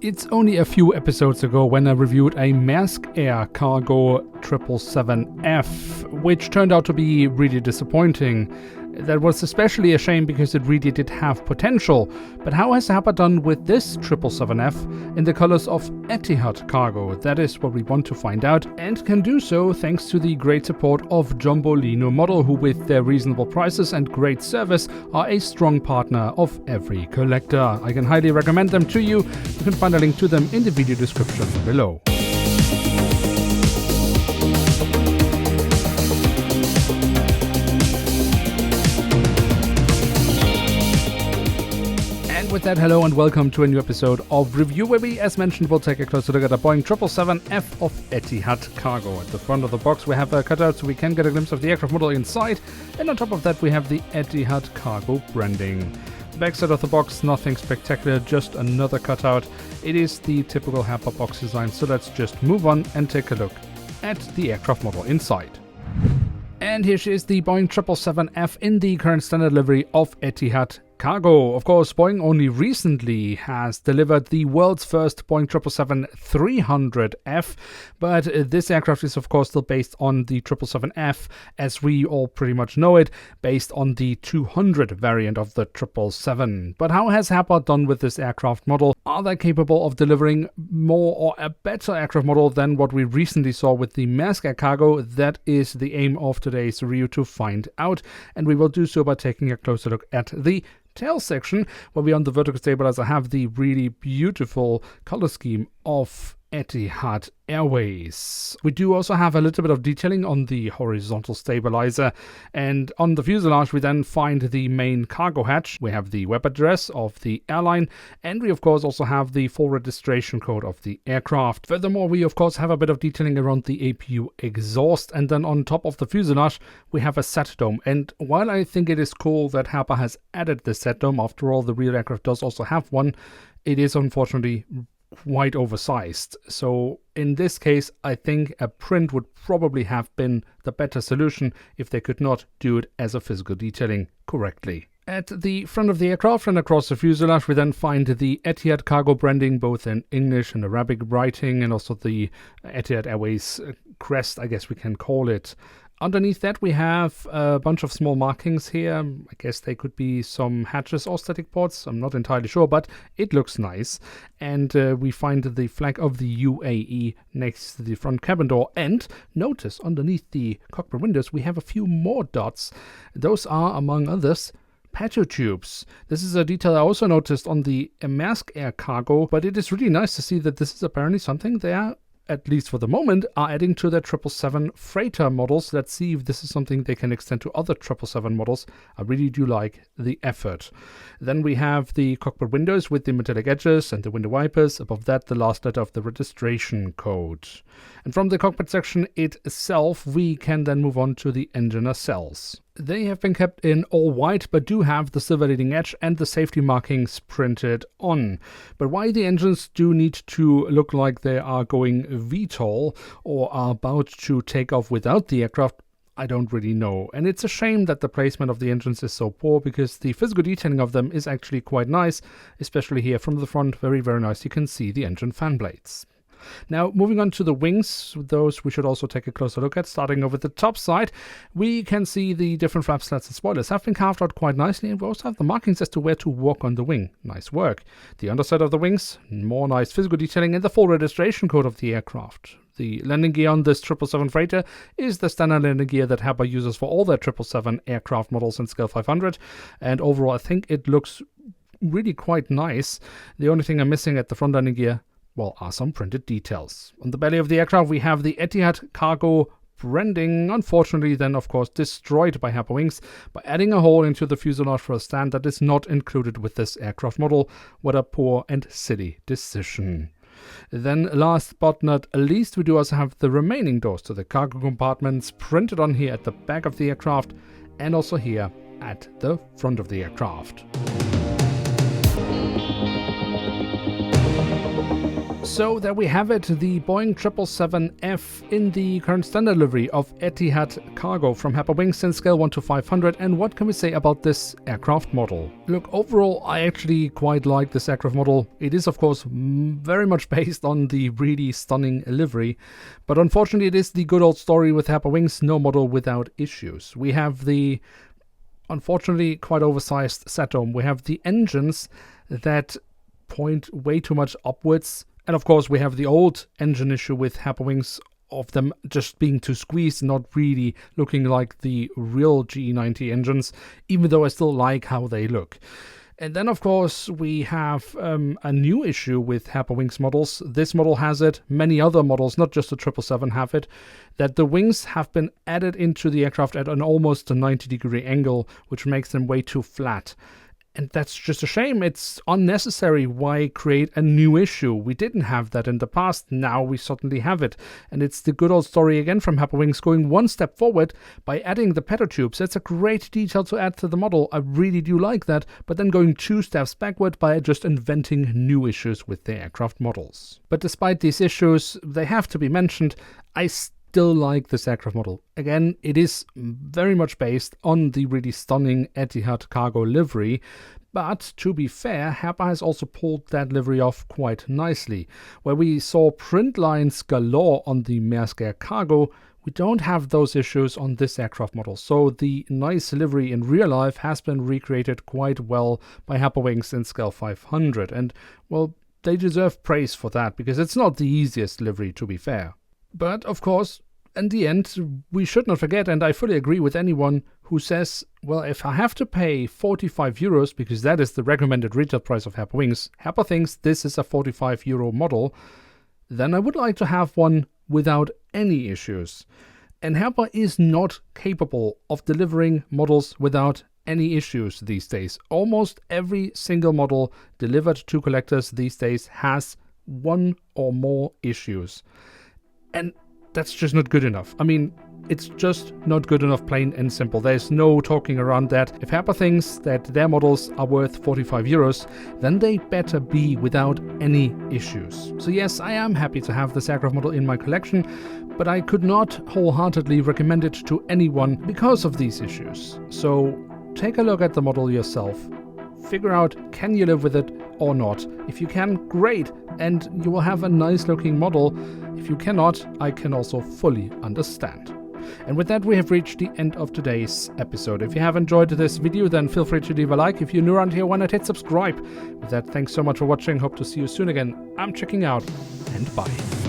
It's only a few episodes ago when I reviewed a Maersk Air Cargo 777F, which turned out to be really disappointing. That was especially a shame because it really did have potential. But how has Herpa done with this 777F in the colors of Etihad Cargo? That is what we want to find out, and can do so thanks to the great support of Jumbolino Model, who with their reasonable prices and great service are a strong partner of every collector. I can highly recommend them to you. You can find a link to them in the video description below. With that, hello and welcome to a new episode of Review, where we, as mentioned, will take a closer look at the Boeing 777F of Etihad Cargo. At the front of the box we have a cutout so we can get a glimpse of the aircraft model inside, and on top of that we have the Etihad Cargo branding. The backside of the box, nothing spectacular, just another cutout. It is the typical Herpa box design, so let's just move on and take a look at the aircraft model inside. And here she is, the Boeing 777F in the current standard livery of Etihad Cargo. Of course, Boeing only recently has delivered the world's first Boeing 777-300F, but this aircraft is of course still based on the 777F as we all pretty much know it, based on the 200 variant of the 777. But how has Herpa done with this aircraft model? Are they capable of delivering more or a better aircraft model than what we recently saw with the Maersk Air Cargo? That is the aim of today's review, to find out, and we will do so by taking a closer look at the tail section, where we on the vertical stabilizer have the really beautiful color scheme of Etihad Airways. We do also have a little bit of detailing on the horizontal stabilizer, and on the fuselage we then find the main cargo hatch. We have the web address of the airline, and we of course also have the full registration code of the aircraft. Furthermore, we of course have a bit of detailing around the APU exhaust, and then on top of the fuselage we have a set dome. And while I think it is cool that Herpa has added the set dome, after all the real aircraft does also have one, it is unfortunately quite oversized. So in this case, I think a print would probably have been the better solution if they could not do it as a physical detailing correctly. At the front of the aircraft and across the fuselage we then find the Etihad Cargo branding, both in English and Arabic writing, and also the Etihad Airways crest, I guess we can call it. Underneath that we have a bunch of small markings here. I guess they could be some hatches or static ports, I'm not entirely sure, but it looks nice. And we find the flag of the UAE next to the front cabin door, and notice underneath the cockpit windows we have a few more dots. Those are, among others, patio tubes. This is a detail I also noticed on the Maersk Air Cargo, but it is really nice to see that this is apparently something they are, at least for the moment, are adding to their 777 freighter models. Let's see if this is something they can extend to other 777 models. I really do like the effort. Then we have the cockpit windows with the metallic edges and the window wipers. Above that, the last letter of the registration code. And from the cockpit section itself, we can then move on to the engine nacelles. They have been kept in all white, but do have the silver leading edge and the safety markings printed on. But why the engines do need to look like they are going VTOL or are about to take off without the aircraft, I don't really know. And it's a shame that the placement of the engines is so poor, because the physical detailing of them is actually quite nice, especially here from the front. Very, very nice. You can see the engine fan blades. Now, moving on to the wings, those we should also take a closer look at. Starting over the top side, we can see the different flap slats and spoilers have been carved out quite nicely, and we also have the markings as to where to walk on the wing. Nice work. The underside of the wings, more nice physical detailing, and the full registration code of the aircraft. The landing gear on this 777 freighter is the standard landing gear that Herpa uses for all their 777 aircraft models in Scale 500, and overall I think it looks really quite nice. The only thing I'm missing at the front landing gear, well, are some printed details. On the belly of the aircraft we have the Etihad Cargo branding, unfortunately then of course destroyed by Herpa Wings by adding a hole into the fuselage for a stand that is not included with this aircraft model. What a poor and silly decision. Then last but not least, we do also have the remaining doors to the cargo compartments printed on here at the back of the aircraft, and also here at the front of the aircraft. So there we have it, the Boeing 777F in the current standard livery of Etihad Cargo from Herpa Wings in scale 1 to 500. And what can we say about this aircraft model? Look, overall I actually quite like this aircraft model. It is of course very much based on the really stunning livery, but unfortunately it is the good old story with Herpa Wings, no model without issues. We have the unfortunately quite oversized Satome. We have the engines that point way too much upwards. And of course, we have the old engine issue with Herpa Wings of them just being too squeezed, not really looking like the real GE90 engines, even though I still like how they look. And then, of course, we have a new issue with Herpa Wings models. This model has it, many other models, not just the 777, have it, that the wings have been added into the aircraft at an almost a 90-degree angle, which makes them way too flat. And that's just a shame. It's unnecessary. Why create a new issue? We didn't have that in the past. Now we certainly have it. And it's the good old story again from Herpa Wings, going one step forward by adding the pedal tubes. That's a great detail to add to the model. I really do like that. But then going 2 steps backward by just inventing new issues with their aircraft models. But despite these issues, they have to be mentioned. I still like this aircraft model. Again, it is very much based on the really stunning Etihad Cargo livery, but to be fair, Herpa has also pulled that livery off quite nicely. Where we saw print lines galore on the Maersk Air Cargo, we don't have those issues on this aircraft model. So the nice livery in real life has been recreated quite well by Herpa Wings in scale 500, and well, they deserve praise for that, because it's not the easiest livery, to be fair. But of course, in the end, we should not forget, and I fully agree with anyone who says, well, if I have to pay 45 euros, because that is the recommended retail price of Herpa Wings, Herpa thinks this is a 45 euro model, then I would like to have one without any issues. And Herpa is not capable of delivering models without any issues these days. Almost every single model delivered to collectors these days has one or more issues. And that's just not good enough. I mean, it's just not good enough, plain and simple. There's no talking around that. If Herpa thinks that their models are worth 45 euros, then they better be without any issues. So yes, I am happy to have this aircraft model in my collection, but I could not wholeheartedly recommend it to anyone because of these issues. So take a look at the model yourself. Figure out, can you live with it or not? If you can, great, and you will have a nice looking model. If you cannot, I can also fully understand. And with that, we have reached the end of today's episode. If you have enjoyed this video, then feel free to leave a like. If you're new around here, why not hit subscribe? With that, thanks so much for watching. Hope to see you soon again. I'm checking out, and bye.